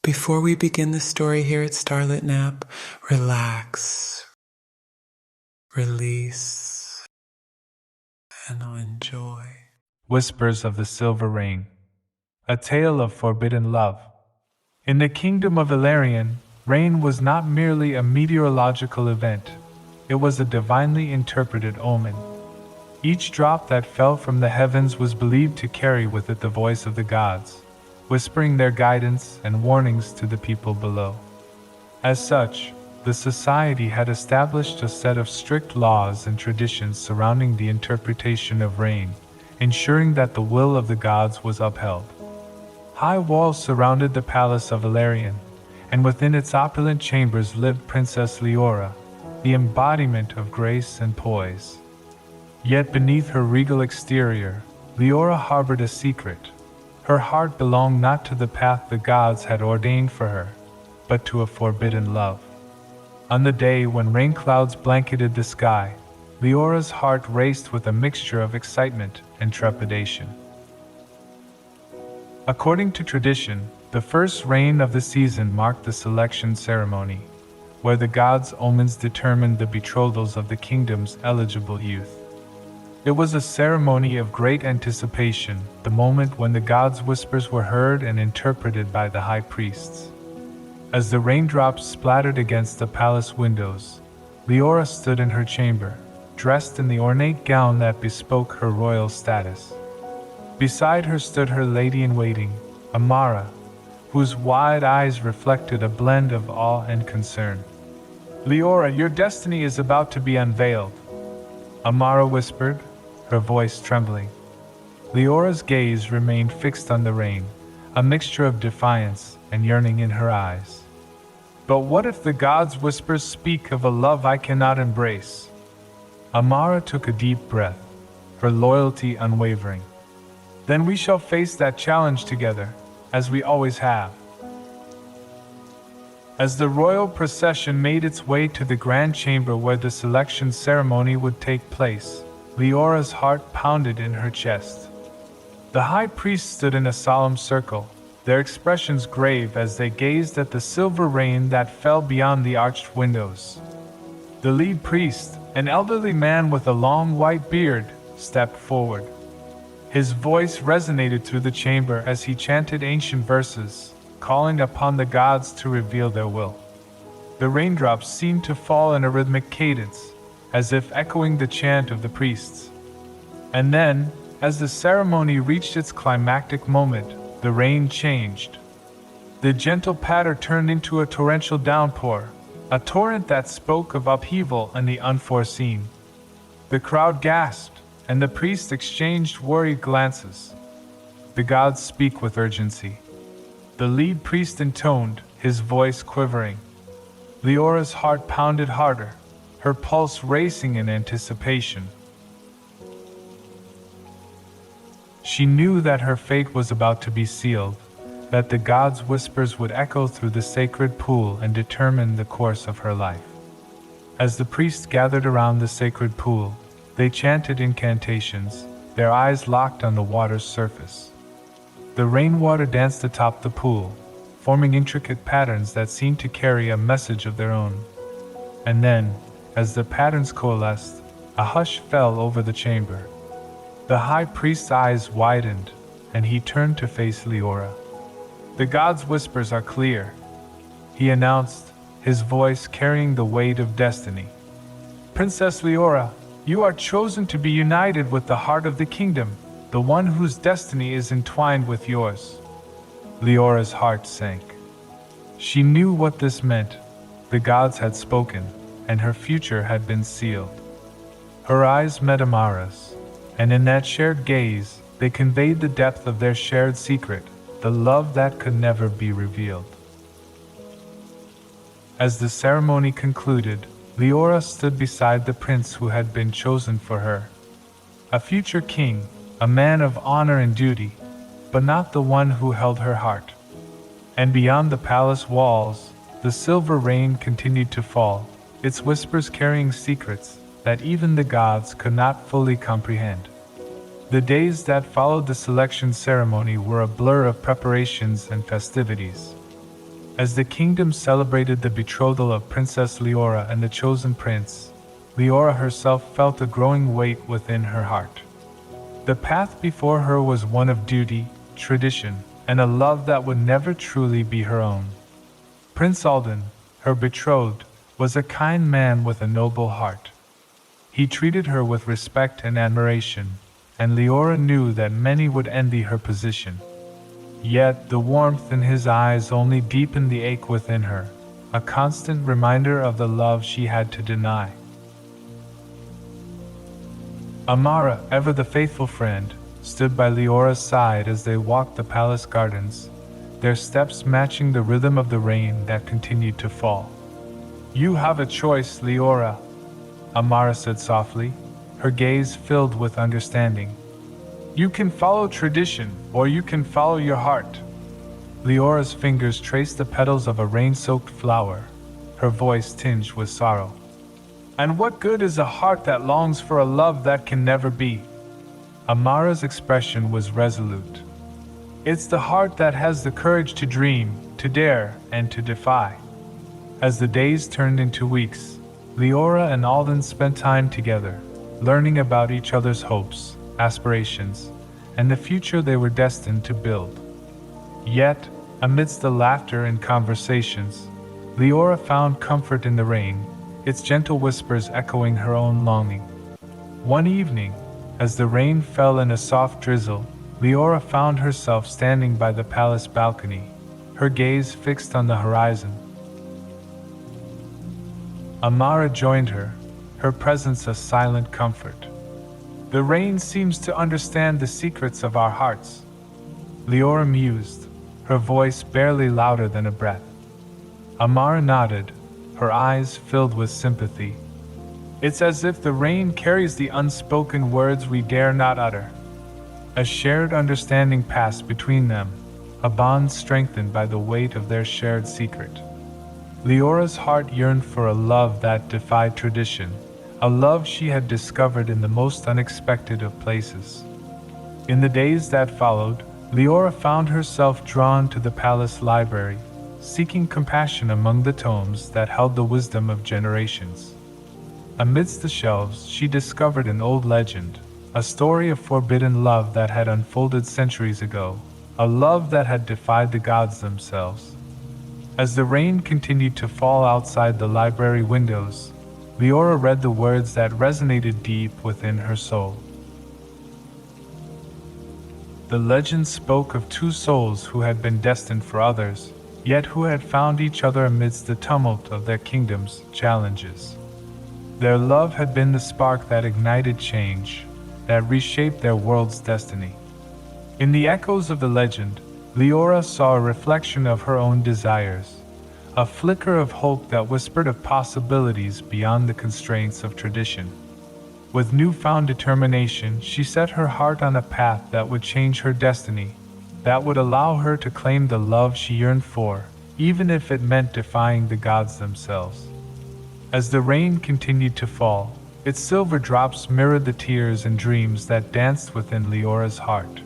Before we begin the story here at Starlit Nap, relax, release, and enjoy. Whispers of the Silver Rain. A tale of forbidden love. In the kingdom of Ilarion, rain was not merely a meteorological event, it was a divinely interpreted omen. Each drop that fell from the heavens was believed to carry with it the voice of the gods, whispering their guidance and warnings to the people below. As such, the society had established a set of strict laws and traditions surrounding the interpretation of rain, ensuring that the will of the gods was upheld. High walls surrounded the palace of Ilarion, and within its opulent chambers lived Princess Leora, the embodiment of grace and poise. Yet beneath her regal exterior, Leora harbored a secret. Her heart belonged not to the path the gods had ordained for her, but to a forbidden love. On the day when rain clouds blanketed the sky, Leora's heart raced with a mixture of excitement and trepidation. According to tradition, the first rain of the season marked the selection ceremony, where the gods' omens determined the betrothals of the kingdom's eligible youth. It was a ceremony of great anticipation, the moment when the gods' whispers were heard and interpreted by the high priests. As the raindrops splattered against the palace windows, Leora stood in her chamber, dressed in the ornate gown that bespoke her royal status. Beside her stood her lady-in-waiting, Amara, whose wide eyes reflected a blend of awe and concern. "Leora, your destiny is about to be unveiled," Amara whispered, her voice trembling. Leora's gaze remained fixed on the rain, a mixture of defiance and yearning in her eyes. "But what if the gods' whispers speak of a love I cannot embrace?" Amara took a deep breath, her loyalty unwavering. "Then we shall face that challenge together, as we always have." As the royal procession made its way to the grand chamber where the selection ceremony would take place, Leora's heart pounded in her chest. The high priests stood in a solemn circle, their expressions grave as they gazed at the silver rain that fell beyond the arched windows. The lead priest, an elderly man with a long white beard, stepped forward. His voice resonated through the chamber as he chanted ancient verses, calling upon the gods to reveal their will. The raindrops seemed to fall in a rhythmic cadence, as if echoing the chant of the priests. And then, as the ceremony reached its climactic moment, the rain changed. The gentle patter turned into a torrential downpour, a torrent that spoke of upheaval and the unforeseen. The crowd gasped, and the priests exchanged worried glances. "The gods speak with urgency," the lead priest intoned, his voice quivering. Leora's heart pounded harder, her pulse racing in anticipation. She knew that her fate was about to be sealed, that the gods' whispers would echo through the sacred pool and determine the course of her life. As the priests gathered around the sacred pool, they chanted incantations, their eyes locked on the water's surface. The rainwater danced atop the pool, forming intricate patterns that seemed to carry a message of their own. And then, as the patterns coalesced, a hush fell over the chamber. The high priest's eyes widened, and he turned to face Leora. "The gods' whispers are clear," he announced, his voice carrying the weight of destiny. "Princess Leora, you are chosen to be united with the heart of the kingdom, the one whose destiny is entwined with yours." Leora's heart sank. She knew what this meant. The gods had spoken, and her future had been sealed. Her eyes met Amara's, and in that shared gaze, they conveyed the depth of their shared secret, the love that could never be revealed. As the ceremony concluded, Leora stood beside the prince who had been chosen for her. A future king, a man of honor and duty, but not the one who held her heart. And beyond the palace walls, the silver rain continued to fall, its whispers carrying secrets that even the gods could not fully comprehend. The days that followed the selection ceremony were a blur of preparations and festivities. As the kingdom celebrated the betrothal of Princess Leora and the chosen prince, Leora herself felt a growing weight within her heart. The path before her was one of duty, tradition, and a love that would never truly be her own. Prince Alden, her betrothed, was a kind man with a noble heart. He treated her with respect and admiration, and Leora knew that many would envy her position. Yet the warmth in his eyes only deepened the ache within her, a constant reminder of the love she had to deny. Amara, ever the faithful friend, stood by Leora's side as they walked the palace gardens, their steps matching the rhythm of the rain that continued to fall. "You have a choice, Leora," Amara said softly, her gaze filled with understanding. "You can follow tradition, or you can follow your heart." Leora's fingers traced the petals of a rain-soaked flower, her voice tinged with sorrow. "And what good is a heart that longs for a love that can never be?" Amara's expression was resolute. "It's the heart that has the courage to dream, to dare, and to defy." As the days turned into weeks, Leora and Alden spent time together, learning about each other's hopes, aspirations, and the future they were destined to build. Yet, amidst the laughter and conversations, Leora found comfort in the rain, its gentle whispers echoing her own longing. One evening, as the rain fell in a soft drizzle, Leora found herself standing by the palace balcony, her gaze fixed on the horizon. Amara joined her, her presence a silent comfort. "The rain seems to understand the secrets of our hearts," Leora mused, her voice barely louder than a breath. Amara nodded, her eyes filled with sympathy. "It's as if the rain carries the unspoken words we dare not utter." A shared understanding passed between them, a bond strengthened by the weight of their shared secret. Leora's heart yearned for a love that defied tradition, a love she had discovered in the most unexpected of places. In the days that followed, Leora found herself drawn to the palace library, seeking compassion among the tomes that held the wisdom of generations. Amidst the shelves, she discovered an old legend, a story of forbidden love that had unfolded centuries ago, a love that had defied the gods themselves. As the rain continued to fall outside the library windows, Leora read the words that resonated deep within her soul. The legend spoke of two souls who had been destined for others, yet who had found each other amidst the tumult of their kingdom's challenges. Their love had been the spark that ignited change, that reshaped their world's destiny. In the echoes of the legend, Leora saw a reflection of her own desires, a flicker of hope that whispered of possibilities beyond the constraints of tradition. With newfound determination, she set her heart on a path that would change her destiny, that would allow her to claim the love she yearned for, even if it meant defying the gods themselves. As the rain continued to fall, its silver drops mirrored the tears and dreams that danced within Leora's heart.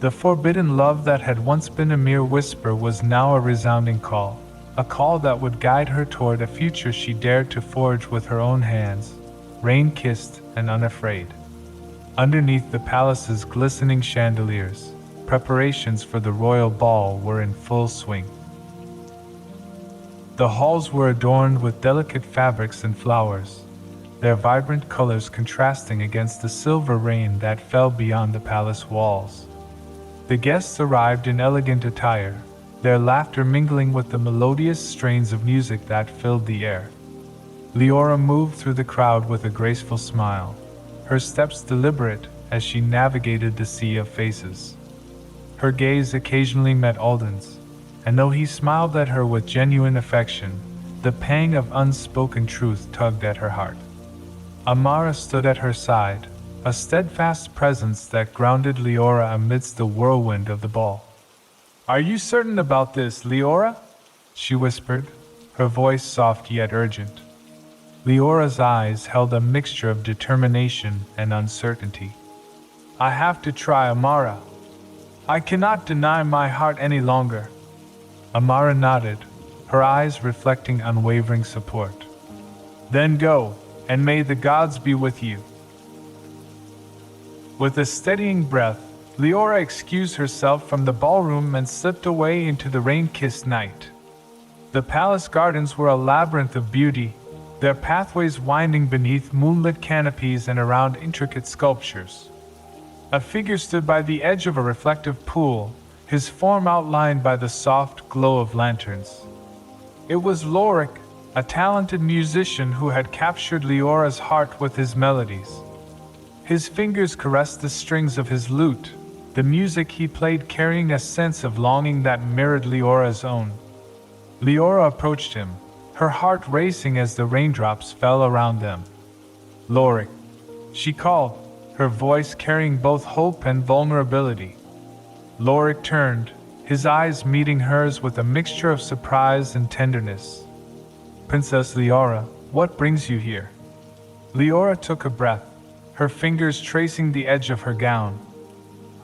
The forbidden love that had once been a mere whisper was now a resounding call, a call that would guide her toward a future she dared to forge with her own hands, rain-kissed and unafraid. Underneath the palace's glistening chandeliers, preparations for the royal ball were in full swing. The halls were adorned with delicate fabrics and flowers, their vibrant colors contrasting against the silver rain that fell beyond the palace walls. The guests arrived in elegant attire, their laughter mingling with the melodious strains of music that filled the air. Leora moved through the crowd with a graceful smile, her steps deliberate as she navigated the sea of faces. Her gaze occasionally met Alden's, and though he smiled at her with genuine affection, the pang of unspoken truth tugged at her heart. Amara stood at her side, a steadfast presence that grounded Leora amidst the whirlwind of the ball. "Are you certain about this, Leora?" she whispered, her voice soft yet urgent. Leora's eyes held a mixture of determination and uncertainty. "I have to try, Amara. I cannot deny my heart any longer." Amara nodded, her eyes reflecting unwavering support. Then go, and may the gods be with you. With a steadying breath, Leora excused herself from the ballroom and slipped away into the rain-kissed night. The palace gardens were a labyrinth of beauty, their pathways winding beneath moonlit canopies and around intricate sculptures. A figure stood by the edge of a reflective pool, his form outlined by the soft glow of lanterns. It was Lorik, a talented musician who had captured Leora's heart with his melodies. His fingers caressed the strings of his lute, the music he played carrying a sense of longing that mirrored Leora's own. Leora approached him, her heart racing as the raindrops fell around them. "Lorik," she called, her voice carrying both hope and vulnerability. Lorik turned, his eyes meeting hers with a mixture of surprise and tenderness. "Princess Leora, what brings you here?" Leora took a breath, her fingers tracing the edge of her gown.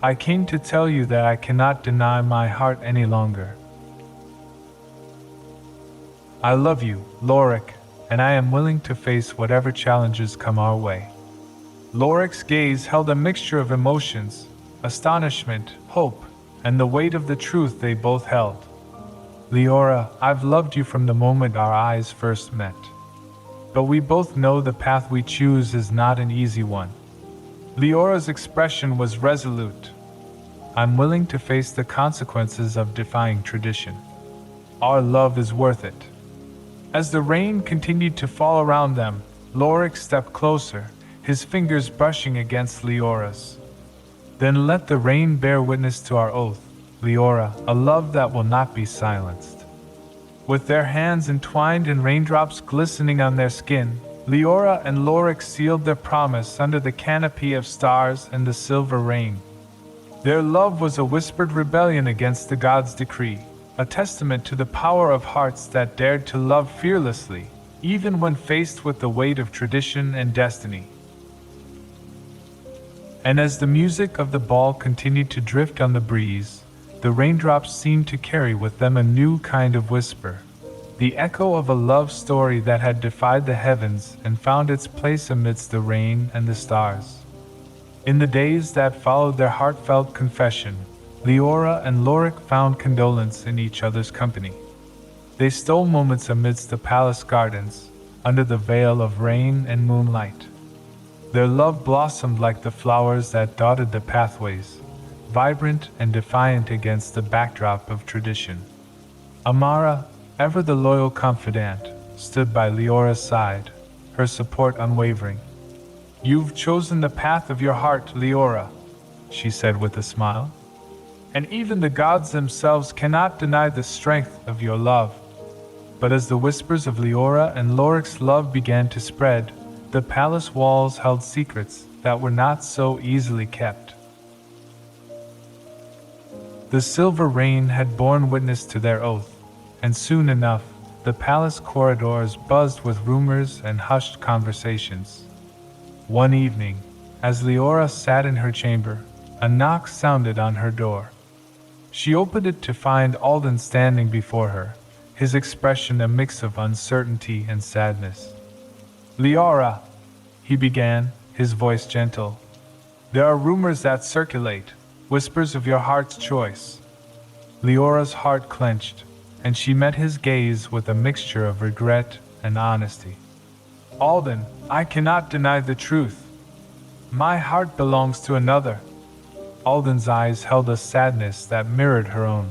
"I came to tell you that I cannot deny my heart any longer. I love you, Lorik, and I am willing to face whatever challenges come our way." Lorik's gaze held a mixture of emotions, astonishment, hope, and the weight of the truth they both held. "Leora, I've loved you from the moment our eyes first met. But we both know the path we choose is not an easy one." Leora's expression was resolute. "I'm willing to face the consequences of defying tradition. Our love is worth it." As the rain continued to fall around them, Lorik stepped closer, his fingers brushing against Leora's. "Then let the rain bear witness to our oath, Leora, a love that will not be silenced." With their hands entwined and raindrops glistening on their skin, Leora and Lorik sealed their promise under the canopy of stars and the silver rain. Their love was a whispered rebellion against the gods' decree, a testament to the power of hearts that dared to love fearlessly, even when faced with the weight of tradition and destiny. And as the music of the ball continued to drift on the breeze, the raindrops seemed to carry with them a new kind of whisper, the echo of a love story that had defied the heavens and found its place amidst the rain and the stars. In the days that followed their heartfelt confession, Leora and Lorik found condolence in each other's company. They stole moments amidst the palace gardens, under the veil of rain and moonlight. Their love blossomed like the flowers that dotted the pathways, vibrant and defiant against the backdrop of tradition. Amara, ever the loyal confidant, stood by Leora's side, her support unwavering. "You've chosen the path of your heart, Leora," she said with a smile. "And even the gods themselves cannot deny the strength of your love." But as the whispers of Leora and Lorik's love began to spread, the palace walls held secrets that were not so easily kept. The silver rain had borne witness to their oath, and soon enough, the palace corridors buzzed with rumors and hushed conversations. One evening, as Leora sat in her chamber, a knock sounded on her door. She opened it to find Alden standing before her, his expression a mix of uncertainty and sadness. "Leora," he began, his voice gentle. "There are rumors that circulate, whispers of your heart's choice." Leora's heart clenched, and she met his gaze with a mixture of regret and honesty. "Alden, I cannot deny the truth. My heart belongs to another." Alden's eyes held a sadness that mirrored her own.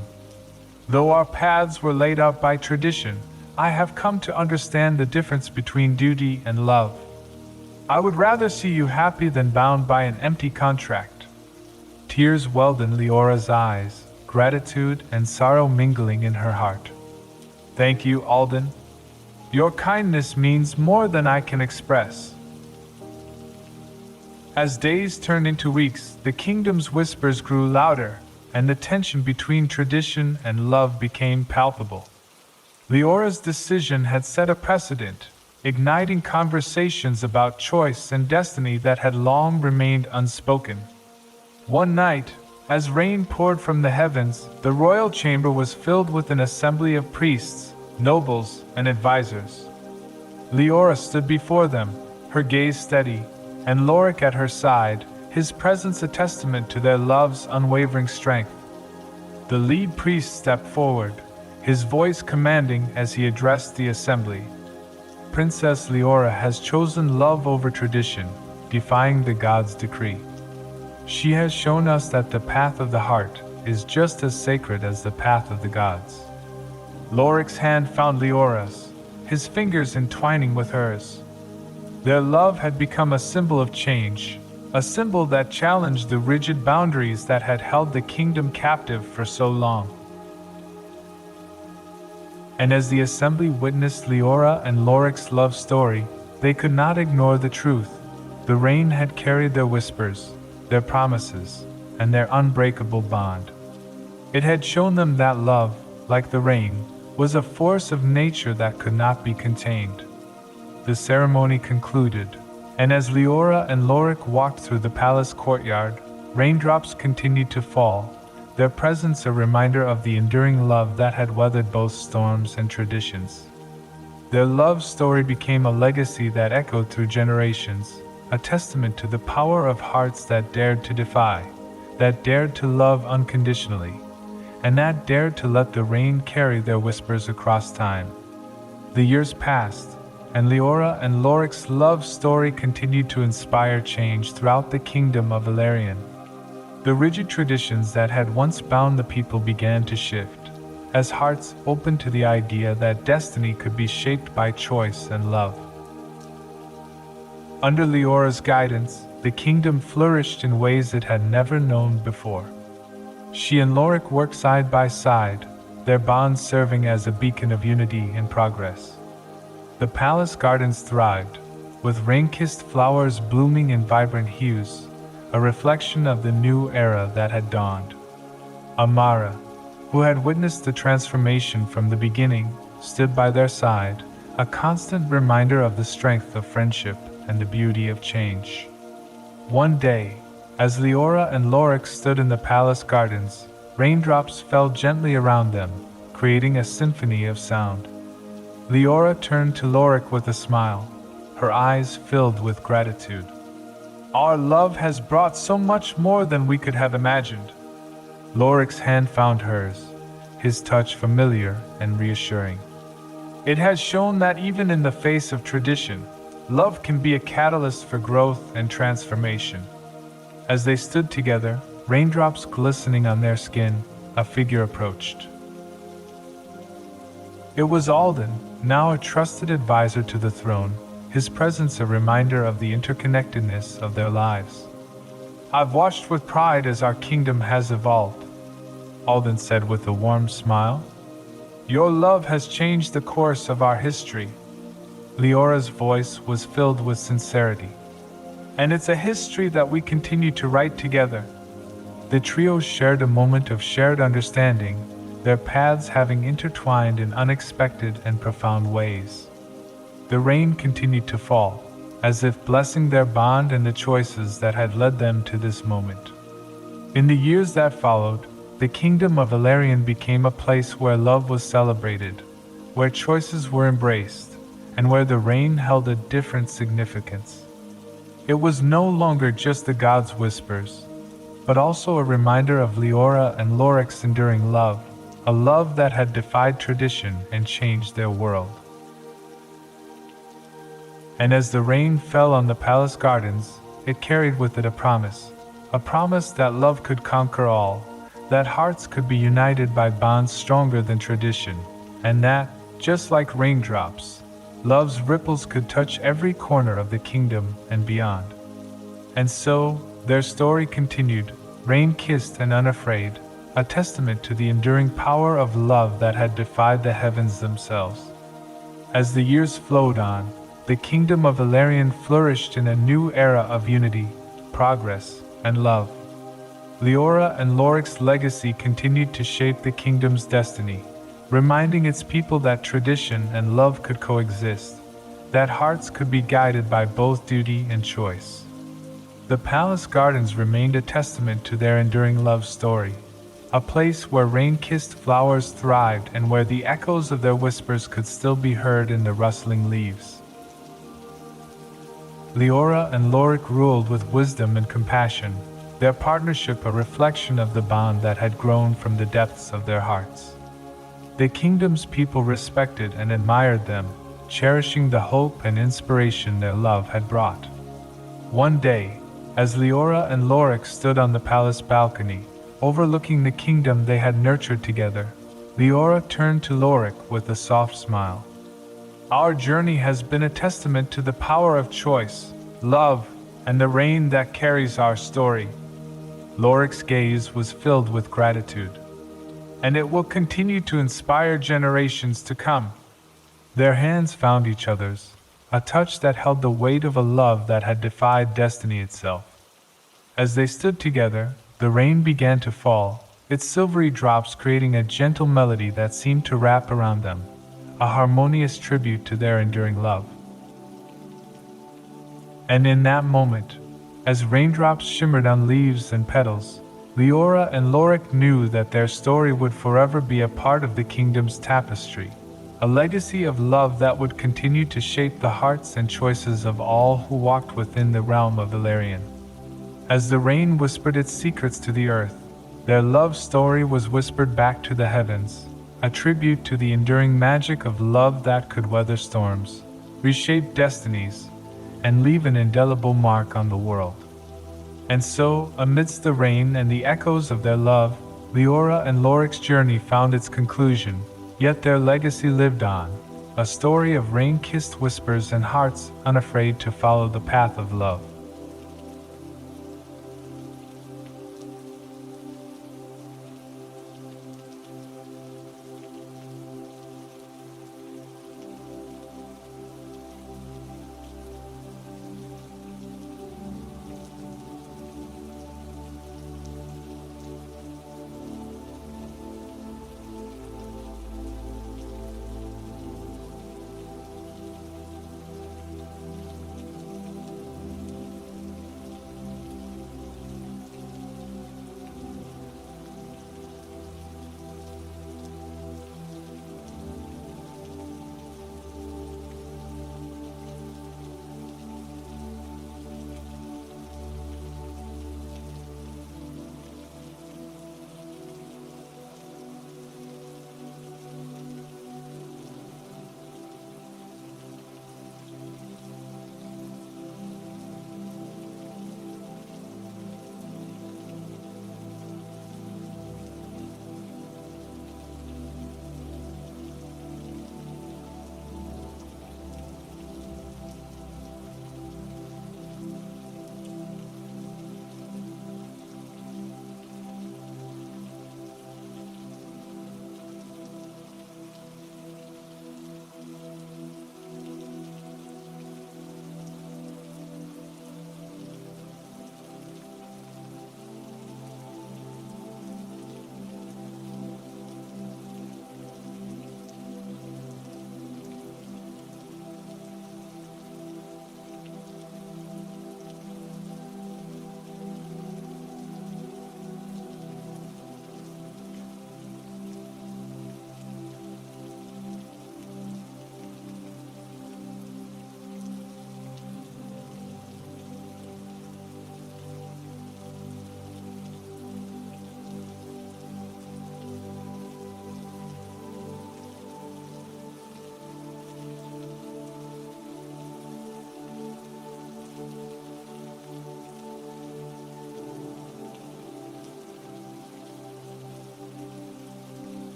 "Though our paths were laid out by tradition, I have come to understand the difference between duty and love. I would rather see you happy than bound by an empty contract." Tears welled in Leora's eyes, gratitude and sorrow mingling in her heart. "Thank you, Alden. Your kindness means more than I can express." As days turned into weeks, the kingdom's whispers grew louder, and the tension between tradition and love became palpable. Leora's decision had set a precedent, igniting conversations about choice and destiny that had long remained unspoken. One night, As rain poured from the heavens, the royal chamber was filled with an assembly of priests, nobles, and advisors. Leora stood before them, her gaze steady, and Lorik at her side, his presence a testament to their love's unwavering strength. The lead priest stepped forward, his voice commanding as he addressed the assembly. Princess Leora has chosen love over tradition, defying the gods' decree. She has shown us that the path of the heart is just as sacred as the path of the gods. Lorik's hand found Leora's, his fingers entwining with hers. Their love had become a symbol of change, a symbol that challenged the rigid boundaries that had held the kingdom captive for so long. And as the assembly witnessed Leora and Lorik's love story, they could not ignore the truth. The rain had carried their whispers, their promises, and their unbreakable bond. It had shown them that love, like the rain, was a force of nature that could not be contained. The ceremony concluded, and as Leora and Lorik walked through the palace courtyard, raindrops continued to fall, their presence a reminder of the enduring love that had weathered both storms and traditions. Their love story became a legacy that echoed through generations, a testament to the power of hearts that dared to defy, that dared to love unconditionally, and that dared to let the rain carry their whispers across time. The years passed, and Leora and Lorik's love story continued to inspire change throughout the kingdom of Valerian. The rigid traditions that had once bound the people began to shift, as hearts opened to the idea that destiny could be shaped by choice and love. Under Leora's guidance, the kingdom flourished in ways it had never known before. She and Lorik worked side by side, their bonds serving as a beacon of unity and progress. The palace gardens thrived, with rain-kissed flowers blooming in vibrant hues, a reflection of the new era that had dawned. Amara, who had witnessed the transformation from the beginning, stood by their side, a constant reminder of the strength of friendship and the beauty of change. One day, as Leora and Lorik stood in the palace gardens, raindrops fell gently around them, creating a symphony of sound. Leora turned to Lorik with a smile, her eyes filled with gratitude. "Our love has brought so much more than we could have imagined." Lorik's hand found hers, his touch familiar and reassuring. "It has shown that even in the face of tradition, love can be a catalyst for growth and transformation." As they stood together, raindrops glistening on their skin, a figure approached. It was Alden, now a trusted advisor to the throne, his presence a reminder of the interconnectedness of their lives. "I've watched with pride as our kingdom has evolved," Alden said with a warm smile. "Your love has changed the course of our history." Leora's voice was filled with sincerity. "And it's a history that we continue to write together." The trio shared a moment of shared understanding, their paths having intertwined in unexpected and profound ways. The rain continued to fall, as if blessing their bond and the choices that had led them to this moment. In the years that followed, the kingdom of Valerian became a place where love was celebrated, where choices were embraced, and where the rain held a different significance. It was no longer just the gods' whispers, but also a reminder of Leora and Lorik's enduring love, a love that had defied tradition and changed their world. And as the rain fell on the palace gardens, it carried with it a promise that love could conquer all, that hearts could be united by bonds stronger than tradition, and that, just like raindrops, love's ripples could touch every corner of the kingdom and beyond. And so, their story continued, rain-kissed and unafraid, a testament to the enduring power of love that had defied the heavens themselves. As the years flowed on, the kingdom of Valerian flourished in a new era of unity, progress, and love. Leora and Lorik's legacy continued to shape the kingdom's destiny, reminding its people that tradition and love could coexist, that hearts could be guided by both duty and choice. The palace gardens remained a testament to their enduring love story, a place where rain-kissed flowers thrived and where the echoes of their whispers could still be heard in the rustling leaves. Leora and Lorik ruled with wisdom and compassion, their partnership a reflection of the bond that had grown from the depths of their hearts. The kingdom's people respected and admired them, cherishing the hope and inspiration their love had brought. One day, as Leora and Lorik stood on the palace balcony, overlooking the kingdom they had nurtured together, Leora turned to Lorik with a soft smile. "Our journey has been a testament to the power of choice, love, and the rain that carries our story." Lorik's gaze was filled with gratitude. "And it will continue to inspire generations to come." Their hands found each other's, a touch that held the weight of a love that had defied destiny itself. As they stood together, the rain began to fall, its silvery drops creating a gentle melody that seemed to wrap around them, a harmonious tribute to their enduring love. And in that moment, as raindrops shimmered on leaves and petals, Leora and Lorik knew that their story would forever be a part of the kingdom's tapestry, a legacy of love that would continue to shape the hearts and choices of all who walked within the realm of Valerian. As the rain whispered its secrets to the earth, their love story was whispered back to the heavens, a tribute to the enduring magic of love that could weather storms, reshape destinies, and leave an indelible mark on the world. And so, amidst the rain and the echoes of their love, Leora and Lorik's journey found its conclusion, yet their legacy lived on, a story of rain-kissed whispers and hearts unafraid to follow the path of love.